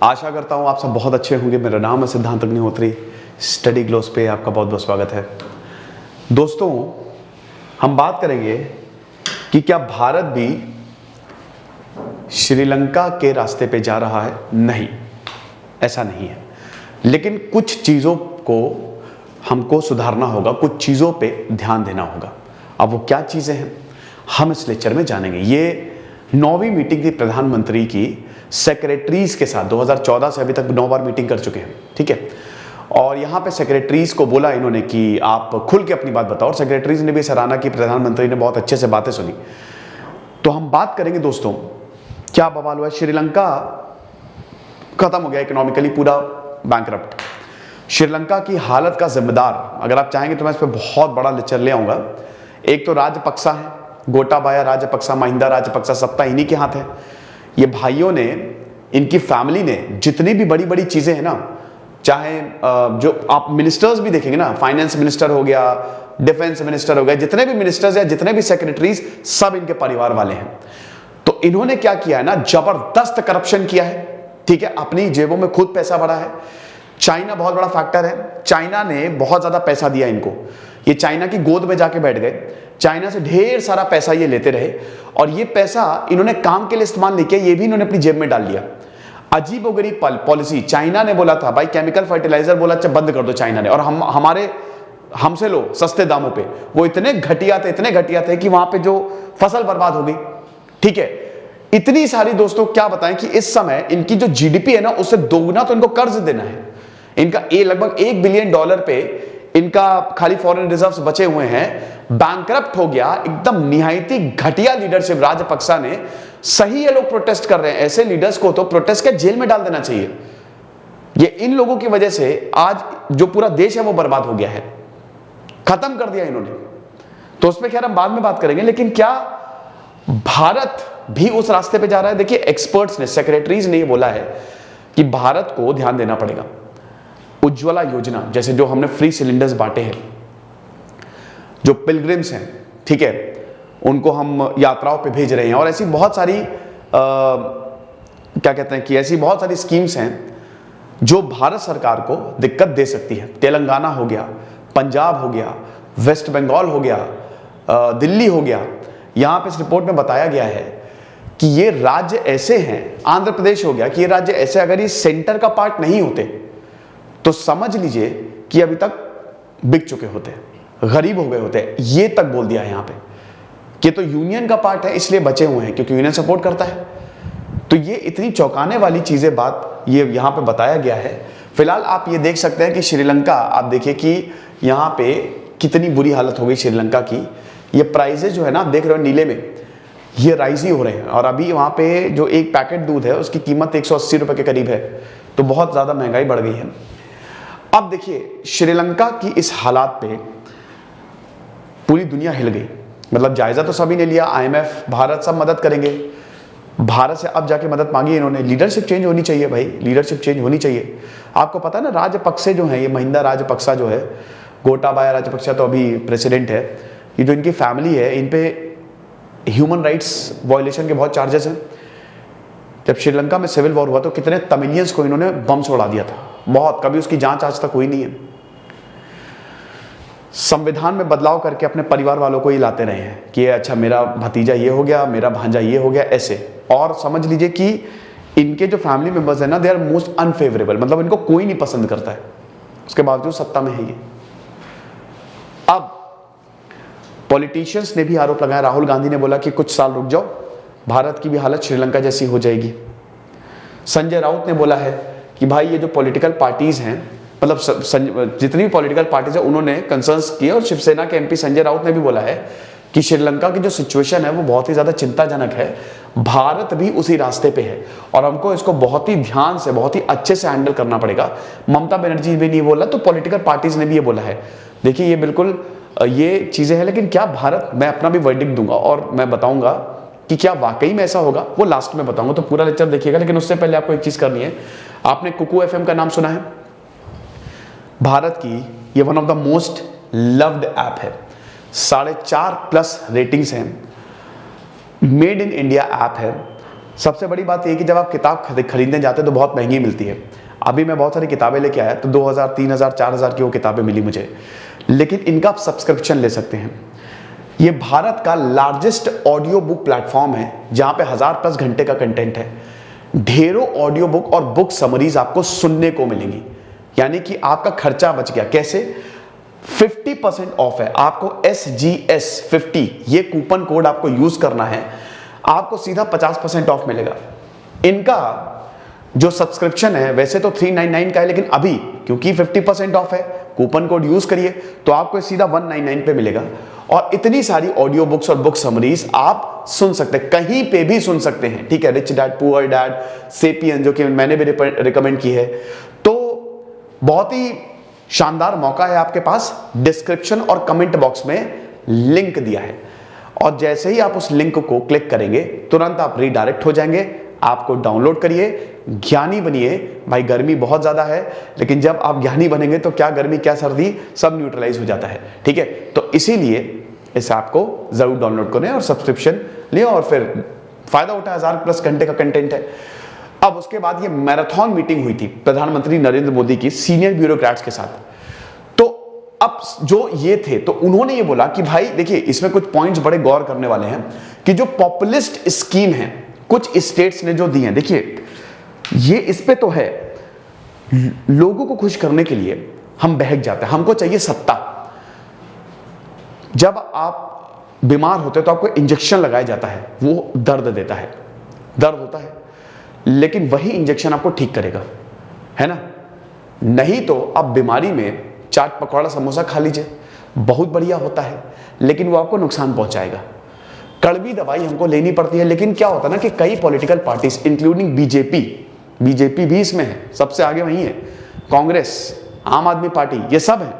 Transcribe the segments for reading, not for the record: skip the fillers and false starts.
आशा करता हूँ आप सब बहुत अच्छे होंगे। मेरा नाम है सिद्धांत अग्निहोत्री। स्टडी ग्लोस पे आपका बहुत बहुत स्वागत है। दोस्तों, हम बात करेंगे कि क्या भारत भी श्रीलंका के रास्ते पे जा रहा है। नहीं, ऐसा नहीं है, लेकिन कुछ चीज़ों को हमको सुधारना होगा, कुछ चीज़ों पे ध्यान देना होगा। अब वो क्या चीज़ें हैं, हम इस लेक्चर में जानेंगे। ये 9वीं मीटिंग थी प्रधानमंत्री की सेक्रेटरीज के साथ। 2014 से अभी तक 9 बार मीटिंग कर चुके हैं, ठीक है। और यहाँ पे सेक्रेटरीज को बोला इन्होंने कि आप खुल के अपनी बात बताओ, और सेक्रेटरीज ने भी सराहना की, प्रधानमंत्री ने बहुत अच्छे से बातें सुनी। तो हम बात करेंगे दोस्तों, क्या बवाल हुआ। श्रीलंका खत्म हो गया इकोनॉमिकली, पूरा बैंकरप्ट। श्रीलंका की हालत का जिम्मेदार, अगर आप चाहेंगे तो मैं इस पर बहुत बड़ा लेक्चर ले आऊंगा। एक तो राजपक्सा है, गोटाबाया राजपक्सा, महिंदा राजपक्सा, सत्ता इन्हीं के हाथ है। ये भाइयों ने, इनकी फैमिली ने जितनी भी बड़ी बड़ी चीजें हैं ना, चाहे जो आप मिनिस्टर्स भी देखेंगे ना, फाइनेंस मिनिस्टर हो गया, डिफेंस मिनिस्टर हो गया, जितने भी मिनिस्टर्स या जितने भी सेक्रेटरीज, सब इनके परिवार वाले हैं। तो इन्होंने क्या किया है ना, जबरदस्त करप्शन किया है, ठीक है। अपनी जेबों में खुद पैसा भरा है। चाइना बहुत बड़ा फैक्टर है। चाइना ने बहुत ज्यादा पैसा दिया इनको। ये चाइना की गोद में जाके बैठ गए, चाइना से ढेर सारा पैसा ये लेते रहे, और ये पैसा इन्होंने काम के लिए इस्तेमाल नहीं किया, ये भी इन्होंने अपनी जेब में डाल लिया। अजीबोगरीब पॉलिसी। चाइना ने बोला था भाई केमिकल फर्टिलाइजर, बोला अच्छा बंद कर दो चाइना ने, और हमसे लो सस्ते दामों पे। वो इतने घटिया थे कि वहां पे जो फसल बर्बाद हो गई, ठीक है। इतनी सारी दोस्तों क्या बताएं कि इस समय इनकी जो जीडीपी है ना, उससे दोगुना तो इनको कर्ज देना है। इनका लगभग $1 बिलियन पे इनका खाली फॉरेन रिजर्व्स बचे हुए हैं। बैंकरप्ट हो गया, एकदम निहायती घटिया लीडरशिप राजपक्सा ने। सही है, लोग प्रोटेस्ट कर रहे हैं, ऐसे लीडर्स को तो प्रोटेस्ट के जेल में डाल देना चाहिए। ये इन लोगों की वजह से आज जो पूरा देश है वो बर्बाद हो गया है, खत्म कर दिया इन्होंने। तो उस पर खैर हम बाद में बात करेंगे, लेकिन क्या भारत भी उस रास्ते पे जा रहा है। देखिए, एक्सपर्ट्स ने, सेक्रेटरीज ने ये बोला है कि भारत को ध्यान देना पड़ेगा। उज्ज्वला योजना, जैसे जो हमने फ्री सिलेंडर्स बांटे हैं, जो पिलग्रिम्स हैं, ठीक है, उनको हम यात्राओं पे भेज रहे हैं, और ऐसी बहुत सारी क्या कहते हैं कि ऐसी बहुत सारी स्कीम्स हैं जो भारत सरकार को दिक्कत दे सकती है। तेलंगाना हो गया, पंजाब हो गया, वेस्ट बंगाल हो गया, दिल्ली हो गया। यहां पे इस रिपोर्ट में बताया गया है कि ये राज्य ऐसे हैं, आंध्र प्रदेश हो गया, कि ये राज्य ऐसे अगर ये सेंटर का पार्ट नहीं होते तो समझ लीजिए कि अभी तक बिक चुके होते, गरीब हो गए होते। ये तक बोल दिया है यहां पे कि तो यूनियन का पार्ट है इसलिए बचे हुए हैं, क्योंकि यूनियन सपोर्ट करता है। तो ये इतनी चौंकाने वाली चीजें बात ये यहां पे बताया गया है। फिलहाल आप ये देख सकते हैं कि श्रीलंका, आप देखिए कि यहां पे कितनी बुरी हालत हो गई श्रीलंका की। ये प्राइजेस जो है ना, आप देख रहे हो नीले में, ये राइज ही हो रहे हैं। और अभी वहां पे जो एक पैकेट दूध है उसकी कीमत 180 रुपए के करीब है। तो बहुत ज्यादा महंगाई बढ़ गई है। अब देखिए, श्रीलंका की इस हालात पे पूरी दुनिया हिल गई। मतलब जायजा तो सभी ने लिया, आईएमएफ, भारत, सब मदद करेंगे। भारत से अब जाके मदद मांगी इन्होंने। लीडरशिप चेंज होनी चाहिए भाई, लीडरशिप चेंज होनी चाहिए। आपको पता है ना, राजपक्से जो है, ये महिंदा राजपक्सा जो है, गोटाबाया राजपक्सा तो अभी प्रेसिडेंट है, ये जो इनकी फैमिली है, इन पे ह्यूमन राइट्स वायलेशन के बहुत चार्जेस हैं। जब श्रीलंका में सिविल वॉर हुआ तो कितने तमिलियंस को इन्होंने बम से उड़ा दिया था, बहुत। कभी उसकी जांच आज तक हुई नहीं है। संविधान में बदलाव करके अपने परिवार वालों को ही लाते रहे हैं कि अच्छा मेरा भतीजा ये हो गया, मेरा भांजा ये हो गया, ऐसे। और समझ लीजिए कि इनके जो फैमिली मेंबर्स हैं ना, दे आर मोस्ट अनफेवरेबल, मतलब इनको कोई नहीं पसंद करता है, उसके बावजूद सत्ता में है ये। अब पॉलिटिशियंस ने भी आरोप लगाया। राहुल गांधी ने बोला कि कुछ साल रुक जाओ, भारत की भी हालत श्रीलंका जैसी हो जाएगी। संजय राउत ने बोला है कि भाई ये जो पॉलिटिकल पार्टीज हैं, मतलब जितनी भी पॉलिटिकल पार्टीज है, उन्होंने कंसर्न्स किए। और शिवसेना के एमपी संजय राउत ने भी बोला है कि श्रीलंका की जो सिचुएशन है वो बहुत ही ज्यादा चिंताजनक है। भारत भी उसी रास्ते पे है और हमको इसको बहुत ही ध्यान से, बहुत ही अच्छे से हैंडल करना पड़ेगा। ममता बनर्जी भी नहीं बोला, तो पॉलिटिकल पार्टीज ने भी ये बोला है। देखिए, ये बिल्कुल ये चीजें हैं, लेकिन क्या भारत, मैं अपना भी वर्डिक्ट दूंगा और मैं बताऊंगा कि क्या वाकई में ऐसा होगा, वो लास्ट में बताऊंगा। तो पूरा लेक्चर देखिएगा, लेकिन उससे पहले आपको एक चीज करनी है। आपने कुकू एफएम का नाम सुना है? भारत की ये one of the most loved app है, 4.5+ रेटिंग्स हैं, मेड इन इंडिया ऐप है। सबसे बड़ी बात यह कि जब आप किताब खरीदने जाते हैं तो बहुत महंगी मिलती है। अभी मैं बहुत सारी किताबें लेके आया तो 2000, 3000, 4000 की वो किताबें मिली मुझे, लेकिन इनका आप सब्सक्रिप्शन ले सकते हैं। ये भारत का लार्जेस्ट ऑडियो बुक प्लेटफॉर्म है जहां पे 1000+ घंटे का कंटेंट है। ढेरों ऑडियो बुक और बुक समरीज आपको सुनने को मिलेंगी, यानी कि आपका खर्चा बच गया। कैसे? 50% ऑफ है। आपको SGS50 ये कूपन कोड आपको यूज करना है, आपको सीधा 50% ऑफ मिलेगा। इनका जो सब्सक्रिप्शन है वैसे तो 399 का है, लेकिन अभी क्योंकि 50% ऑफ है, कूपन कोड यूज करिए तो आपको सीधा 199 पे मिलेगा। और इतनी सारी ऑडियो बुक्स और बुक समरीज आप सुन सकते हैं, कहीं पे भी सुन सकते हैं। ठीक है, rich dad poor dad, sapien जो कि मैंने भी रिकमेंड की है। तो बहुत ही शानदार मौका है आपके पास। डिस्क्रिप्शन और कमेंट बॉक्स में लिंक दिया है, और जैसे ही आप उस लिंक को क्लिक करेंगे तुरंत आप रीडायरेक्ट हो जाएंगे। आपको डाउनलोड करिए, ज्ञानी बनिए। भाई गर्मी बहुत ज्यादा है, लेकिन जब आप ज्ञानी बनेंगे तो क्या गर्मी क्या सर्दी सब न्यूट्रलाइज हो जाता है। ठीक है, तो इसीलिए इस ऐप को जरूर डाउनलोड करें और सब्सक्रिप्शन लें और फिर फायदा उठाएं। 1000+ घंटे का कंटेंट है। अब उसके बाद ये मैराथन मीटिंग हुई थी प्रधानमंत्री नरेंद्र मोदी की सीनियर ब्यूरोक्रेट्स के साथ। तो अब जो ये थे तो उन्होंने ये बोला कि भाई देखिए, इसमें कुछ पॉइंट्स बड़े गौर करने वाले हैं कि जो पॉपुलिस्ट स्कीम है कुछ स्टेट्स ने जो दी हैं, देखिए ये इस पे तो है, लोगों को खुश करने के लिए हम बहक जाते हैं, हमको चाहिए सत्ता। जब आप बीमार होते तो आपको इंजेक्शन लगाया जाता है, वो दर्द देता है, दर्द होता है, लेकिन वही इंजेक्शन आपको ठीक करेगा, है ना? नहीं तो आप बीमारी में चाट पकौड़ा समोसा खा लीजिए, बहुत बढ़िया होता है, लेकिन वो आपको नुकसान पहुंचाएगा। कड़वी दवाई हमको लेनी पड़ती है। लेकिन क्या होता है ना कि कई पॉलिटिकल पार्टीज इंक्लूडिंग बीजेपी भी इसमें है, सबसे आगे वही है, कांग्रेस, आम आदमी पार्टी, ये सब है।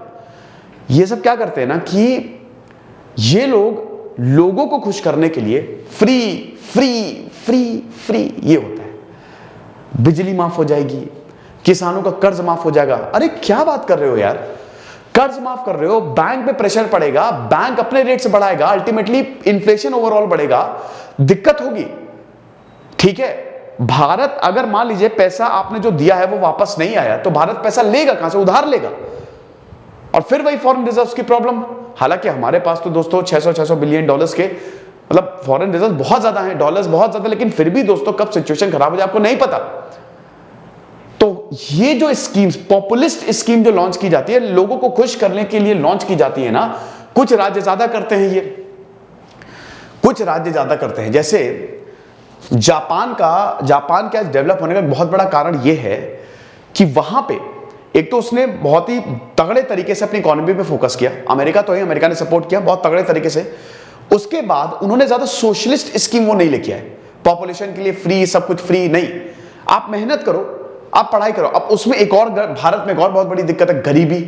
ये सब क्या करते हैं ना कि ये लोग लोगों को खुश करने के लिए फ्री फ्री फ्री फ्री ये होता है। बिजली माफ हो जाएगी, किसानों का कर्ज माफ हो जाएगा। अरे क्या बात कर रहे हो यार, कर्ज माफ कर रहे हो, बैंक पे प्रेशर पड़ेगा, बैंक अपने रेट से बढ़ाएगा, अल्टीमेटली इन्फ्लेशन ओवरऑल बढ़ेगा, दिक्कत होगी। ठीक है, भारत अगर मान लीजिए पैसा आपने जो दिया है वो वापस नहीं आया तो भारत पैसा लेगा कहां से? उधार लेगा, और फिर वही फॉरेन रिजर्व्स की प्रॉब्लम। हालांकि हमारे पास तो दोस्तों 600 बिलियन डॉलर्स के मतलब फॉरेन रिजर्व बहुत ज्यादा हैं, डॉलर्स बहुत ज्यादा, लेकिन फिर भी दोस्तों कब सिचुएशन खराब हो जाए आपको नहीं पता। तो ये जो स्कीम्स, पॉपुलिस्ट स्कीम जो लॉन्च की जाती है, लोगों को खुश करने के लिए लॉन्च की जाती है ना, कुछ राज्य ज्यादा करते हैं, ये कुछ राज्य ज्यादा करते हैं। जैसे जापान का डेवलप होने का बहुत बड़ा कारण यह है कि वहां पे एक तो उसने बहुत ही तगड़े तरीके से अपनी इकोनॉमी पे फोकस किया। अमेरिका तो है, अमेरिका ने सपोर्ट किया बहुत तगड़े तरीके से। उसके बाद उन्होंने ज्यादा सोशलिस्ट स्कीम वो नहीं लेके आए, पॉपुलेशन के लिए फ्री, सब कुछ फ्री नहीं, आप मेहनत करो, आप पढ़ाई करो। अब उसमें एक और भारत में एक और बहुत बड़ी दिक्कत है, गरीबी।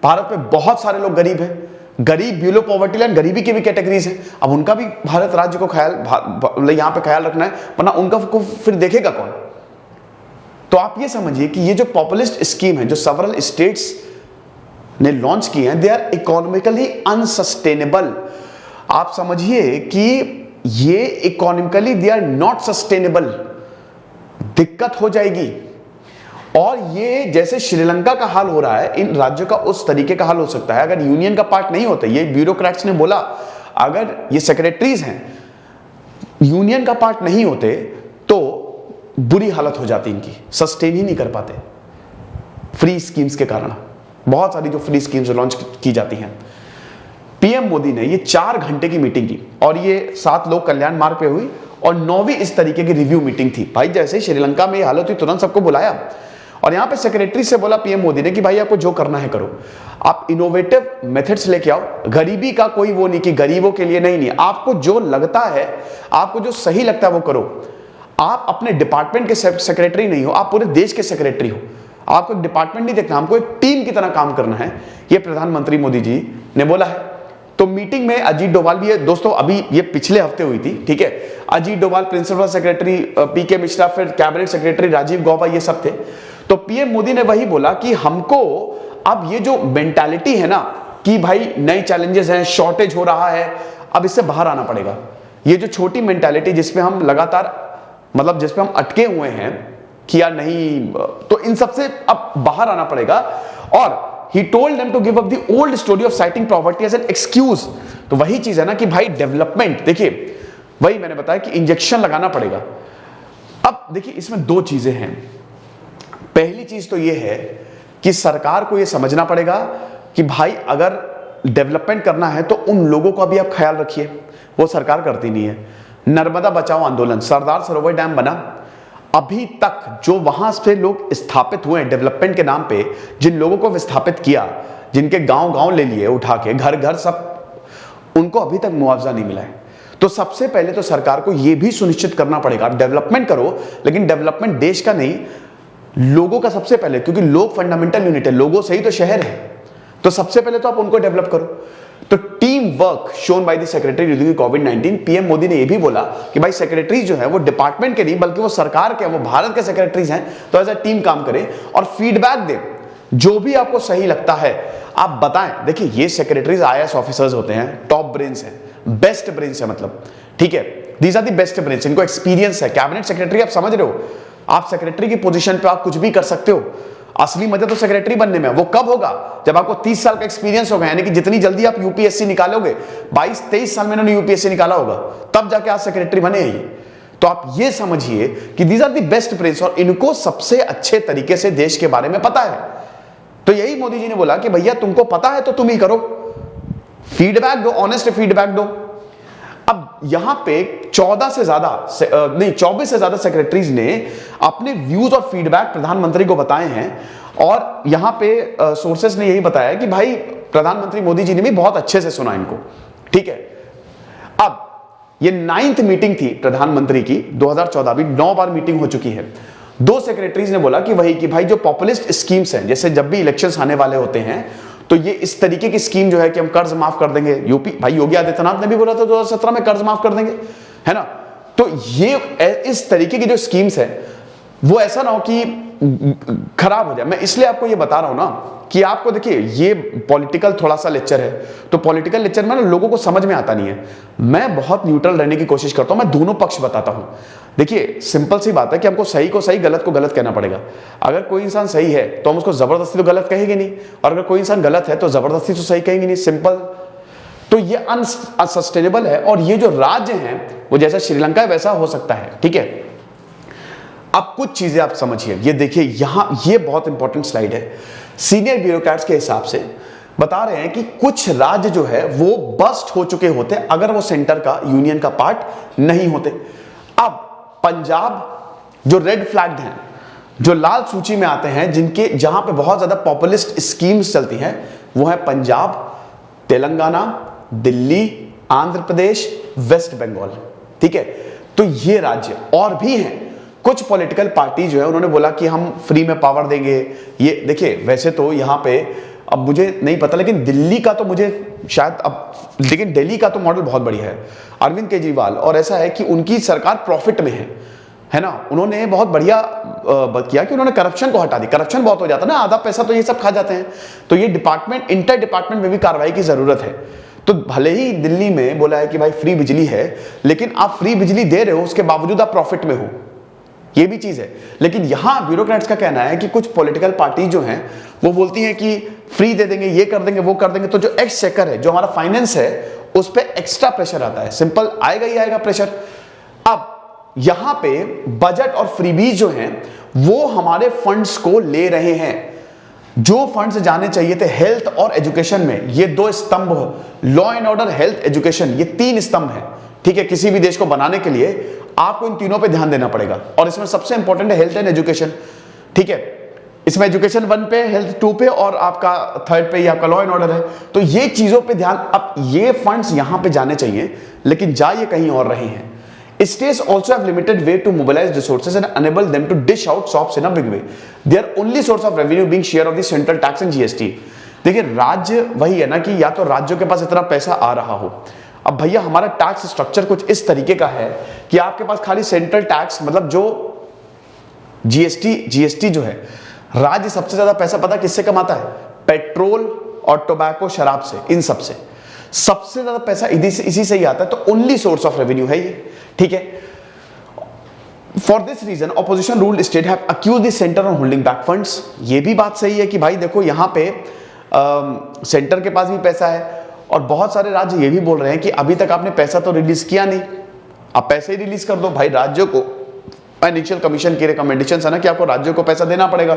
भारत में बहुत सारे लोग गरीब हैं, गरीब, बिलो पॉवर्टी लाइन, गरीबी की भी कैटेगरीज हैं। अब उनका भी भारत राज्य को ख्याल यहां पे ख्याल रखना है, वरना उनका को फिर देखेगा कौन? तो आप ये समझिए कि ये जो पॉपुलिस्ट स्कीम है जो सेवरल स्टेट्स ने लॉन्च की है, दे आर इकोनॉमिकली अनसस्टेनेबल। आप समझिए कि ये economically they are not sustainable, दिक्कत हो जाएगी। और ये जैसे श्रीलंका का हाल हो रहा है, इन राज्यों का उस तरीके का हाल हो सकता है अगर यूनियन का पार्ट नहीं होते। ये ब्यूरोक्रेट्स ने बोला, अगर ये सेक्रेटरीज हैं यूनियन का पार्ट नहीं होते तो बुरी हालत हो जाती, इनकी सस्टेन ही नहीं कर पाते फ्री स्कीम्स के कारण। बहुत सारी जो फ्री स्कीम्स लॉन्च की जाती हैं। पीएम मोदी ने ये 4 घंटे की मीटिंग की, और ये 7 लोग कल्याण मार्ग पे हुई, और 9वीं इस तरीके की रिव्यू मीटिंग थी। भाई जैसे श्रीलंका में ये हालत हुई तुरंत सबको बुलाया, और यहां पे सेक्रेटरी से बोला पीएम मोदी ने कि भाई आपको जो करना है करो, आप इनोवेटिव मेथड्स लेके आओ। गरीबी का कोई वो नहीं कि गरीबों के लिए नहीं, आपको जो लगता है, आपको जो सही लगता है वो करो। आप अपने डिपार्टमेंट के सेक्रेटरी नहीं हो, आप पूरे देश के सेक्रेटरी हो। आपको डिपार्टमेंट नहीं देखना, हमको एक टीम की तरह काम करना है, ये प्रधानमंत्री मोदी जी ने बोला है। तो मीटिंग में अजीत डोभाल भी है दोस्तों, अभी ये पिछले हफ्ते हुई थी, ठीक है। अजीत डोभाल, प्रिंसिपल सेक्रेटरी पीके मिश्रा, फिर कैबिनेट सेक्रेटरी राजीव गौबा, ये सब थे। तो पीएम मोदी ने वही बोला कि हमको अब ये जो मेंटालिटी है ना कि भाई नए चैलेंजेस हैं, शॉर्टेज हो रहा है, अब इससे बाहर आना पड़ेगा। ये जो छोटी मेंटालिटी जिसमें हम लगातार मतलब जिस पे हम अटके हुए हैं कि यार नहीं, तो इन सबसे अब बाहर आना पड़ेगा। और he told them to give up the old story of citing poverty as an excuse। तो वही चीज है ना कि भाई डेवलपमेंट, देखिए वही मैंने बताया कि इंजेक्शन लगाना पड़ेगा। अब देखिए इसमें दो चीजें हैं। पहली चीज तो यह है कि सरकार को यह समझना पड़ेगा कि भाई अगर डेवलपमेंट करना है तो उन लोगों का भी आप ख्याल रखिए, वो सरकार करती नहीं है। नर्मदा बचाओ आंदोलन, सरदार सरोवर डैम बना, अभी तक जो वहां से लोग स्थापित हुए हैं डेवलपमेंट के नाम पे, जिन लोगों को विस्थापित किया, जिनके गांव गांव ले लिए उठा के, घर घर सब, उनको अभी तक मुआवजा नहीं मिला है। तो सबसे पहले तो सरकार को यह भी सुनिश्चित करना पड़ेगा, डेवलपमेंट करो लेकिन डेवलपमेंट देश का नहीं, लोगों का सबसे पहले, क्योंकि लोग फंडामेंटल यूनिट है, लोगों से ही तो शहर है। तो सबसे पहले तो आप उनको डेवलप करो। तो team work shown by the secretary during covid, PM Modi ने यह भी बोला कि भाई सेक्रेटरीज जो है वो डिपार्टमेंट के नहीं बल्कि वो सरकार के, वो भारत के सेक्रेटरीज हैं, तो एज अ टीम काम करें और फीडबैक दें, जो भी आपको सही लगता है आप बताएं। देखिए ये सेक्रेटरीज आईएएस ऑफिसर्स होते हैं, टॉप ब्रेन्स हैं, बेस्ट ब्रेन्स है, मतलब ठीक है, these are the best brains, इनको एक्सपीरियंस है। कैबिनेट सेक्रेटरी आप समझ रहे हो, आप सेक्रेटरी की पोजीशन पे आप कुछ भी कर सकते हो। असली मजा तो सेक्रेटरी बनने में, वो कब होगा जब आपको 30 साल का एक्सपीरियंस होगा, यानी कि जितनी जल्दी आप यूपीएससी निकालोगे, 22-23 साल में इन्होंने यूपीएससी निकाला होगा, तब जाके आप सेक्रेटरी बने ही। तो आप ये समझिए कि these are the best brains और इनको सबसे अच्छे तरीके से देश के बारे में पता है। तो यही मोदी जी ने बोला कि भैया तुमको पता है तो तुम ही करो, फीडबैक दो, ऑनेस्ट फीडबैक दो। अब यहां पे 24 से ज्यादा सेक्रेटरीज ने अपने व्यूज और फीडबैक प्रधानमंत्री को बताए हैं। और यहां पे सोर्सेस ने यही बताया कि भाई प्रधानमंत्री मोदी जी ने भी बहुत अच्छे से सुना इनको, ठीक है। अब ये 9th मीटिंग थी प्रधानमंत्री की 2014, अभी 9 बार मीटिंग हो चुकी है। दो सेक्रेटरीज ने बोला कि वही कि भाई जो पॉपुलिस्ट स्कीम्स हैं, जैसे जब भी इलेक्शंस आने वाले होते हैं तो ये इस तरीके की स्कीम जो है कि हम कर्ज माफ कर देंगे, यूपी भाई योगी आदित्यनाथ ने भी बोला था 2017 में कर्ज माफ कर देंगे, है ना। तो ये इस तरीके की जो स्कीम्स है वो ऐसा ना हो कि खराब हो जाए। मैं इसलिए आपको ये बता रहा हूं ना कि आपको देखिए ये पॉलिटिकल थोड़ा सा लेक्चर है, तो पॉलिटिकल लेक्चर में ना लोगों को समझ में आता नहीं है। मैं बहुत न्यूट्रल रहने की कोशिश करता हूं, मैं दोनों पक्ष बताता हूं। देखिए सिंपल सी बात है कि हमको सही को सही, गलत को गलत कहना पड़ेगा। अगर कोई इंसान सही है तो हम उसको जबरदस्ती तो गलत कहेंगे नहीं, और अगर कोई इंसान गलत है तो जबरदस्ती तो सही कहेंगे नहीं, सिंपल। तो ये अनसस्टेनेबल है। और ये जो राज्य हैं वो जैसा श्रीलंका है वैसा हो सकता है, ठीक है। अब कुछ चीजें आप समझिए, ये देखिए यहां, ये बहुत इंपॉर्टेंट स्लाइड है। सीनियर ब्यूरोक्रेट्स के हिसाब से बता रहे हैं कि कुछ राज्य जो है वो बस्ट हो चुके होते अगर वो सेंटर का, यूनियन का पार्ट नहीं होते। अब पंजाब जो रेड फ्लैग्ड हैं, जो लाल सूची में आते हैं, जिनके जहां पे बहुत ज्यादा पॉपुलिस्ट स्कीम्स चलती हैं, वो है पंजाब, तेलंगाना, दिल्ली, आंध्र प्रदेश, वेस्ट बंगाल, ठीक है। तो ये राज्य और भी हैं। कुछ पॉलिटिकल पार्टी जो है उन्होंने बोला कि हम फ्री में पावर देंगे। ये देखिए वैसे तो यहाँ पे अब मुझे नहीं पता, लेकिन दिल्ली का तो मुझे शायद अब, लेकिन दिल्ली का तो मॉडल बहुत बढ़िया है, अरविंद केजरीवाल। और ऐसा है कि उनकी सरकार प्रॉफिट में है ना। उन्होंने बहुत बढ़िया किया कि उन्होंने करप्शन को हटा दी। करप्शन बहुत हो जाता है ना, आधा पैसा तो ये सब खा जाते हैं। तो ये डिपार्टमेंट, इंटर डिपार्टमेंट में भी कार्रवाई की जरूरत है। तो भले ही दिल्ली में बोला है कि भाई फ्री बिजली है, लेकिन आप फ्री बिजली दे रहे हो, उसके बावजूद आप प्रॉफिट में हो, ये भी चीज है। लेकिन यहां ब्यूरोक्रेट्स का कहना है कि कुछ पॉलिटिकल पार्टी जो हैं वो बोलती हैं कि फ्री दे देंगे, ये कर देंगे, वो कर देंगे। तो जो एक्सचेकर है, जो हमारा फाइनेंस है, उस पर एक्स्ट्रा प्रेशर आता है। सिंपल आएगा ही आएगा प्रेशर। अब यहां पे बजट और फ्रीबीज जो हैं वो हमारे फंड्स को ले रहे हैं। जो फंड्स जाने चाहिए थे हेल्थ और एजुकेशन में, ये दो स्तंभ, law and order, health, education, ये 3 स्तंभ है, ठीक है। किसी भी देश को बनाने के लिए आपको इन तीनों पे ध्यान देना पड़ेगा, और इसमें सबसे इंपॉर्टेंट है हेल्थ एंड एजुकेशन, ठीक है। इसमें एजुकेशन 1 पे, हेल्थ 2 पे, और आपका 3rd पे ये आपका लॉ एंड ऑर्डर है। तो ये चीजों पे ध्यान, अब ये फंड्स यहां पे जाने चाहिए, लेकिन जा ये कहीं और रहे हैं। States also have limited way to mobilize resources and enable them to dish out sops in a big way. Their only source of revenue being share of the central tax and GST. देखिए राज्य वही है ना कि या तो राज्यों के पास इतना पैसा आ रहा हो। अब भैया हमारा टैक्स स्ट्रक्चर कुछ इस तरीके का है कि आपके पास खाली सेंट्रल टैक्स, मतलब जो जीएसटी जो है, राज्य सबसे ज्यादा पैसा पता किससे कमाता है? पेट्रोल और टोबैको, शराब से, इन सब से सबसे ज्यादा पैसा इसी से ही आता है। तो ओनली सोर्स ऑफ रेवेन्यू है ये, ठीक है। For this reason opposition ruled state have accuse the centre on holding back funds. ये भी बात सही है कि भाई देखो यहां पे सेंटर के पास भी पैसा है और बहुत सारे राज्य ये भी बोल रहे हैं कि अभी तक आपने पैसा तो रिलीज किया नहीं, आप पैसे ही रिलीज कर दो। भाई राज्यों को फाइनेंशियल कमीशन की रिकमेंडेशन है ना कि आपको राज्यों को पैसा देना पड़ेगा।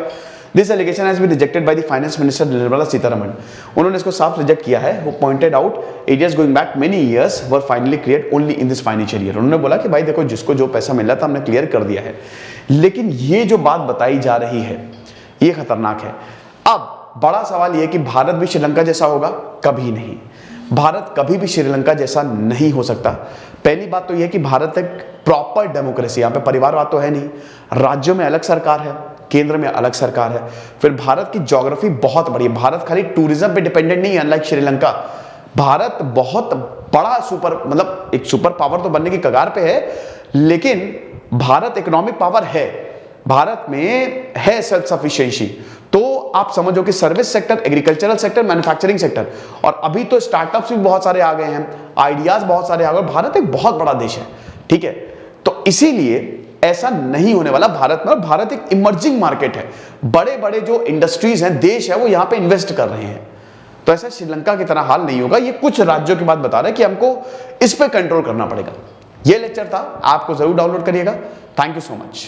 This allegation has been rejected by the finance minister Nirmala Sitharaman. उन्होंने इसको साफ रिजेक्ट किया है। वो pointed out arrears going back many years were finally clear only in this financial year. उन्होंने बोला कि भाई देखो जिसको जो पैसा मिल रहा था हमने क्लियर कर दिया है, लेकिन ये जो बात बताई जा रही है ये खतरनाक है। अब बड़ा सवाल यह कि भारत भी श्रीलंका जैसा होगा? कभी नहीं, भारत कभी भी श्रीलंका जैसा नहीं हो सकता। पहली बात तो यह कि भारत एक प्रॉपर डेमोक्रेसी, यहां पे परिवारवाद तो है नहीं, राज्यों में अलग सरकार है, केंद्र में अलग सरकार है। फिर भारत की ज्योग्राफी बहुत बड़ी है, भारत खाली टूरिज्म पे डिपेंडेंट नहीं है अनलाइक श्रीलंका। भारत बहुत बड़ा मतलब एक सुपर पावर तो बनने की कगार पे है, लेकिन भारत इकोनॉमिक पावर है, भारत में है सेल्फ सफिशिएंसी। तो आप समझो कि service sector, agricultural sector, manufacturing sector, और अभी तो स्टार्टअप्स भी बहुत सारे आ गए हैं, आइडियाज बहुत सारे आ गए। भारत एक बहुत बड़ा देश है, ठीक है। तो इसीलिए ऐसा नहीं होने वाला भारत में। और भारत एक इमर्जिंग मार्केट है, बड़े बड़े जो इंडस्ट्रीज हैं, देश है, वो यहां पे इन्वेस्ट कर रहे हैं। तो ऐसा श्रीलंका की तरह हाल नहीं होगा। ये कुछ राज्यों की बात बता रहे हैं कि हमको इस पे कंट्रोल करना पड़ेगा। ये लेक्चर था, आपको जरूर डाउनलोड करिएगा। Thank you so much.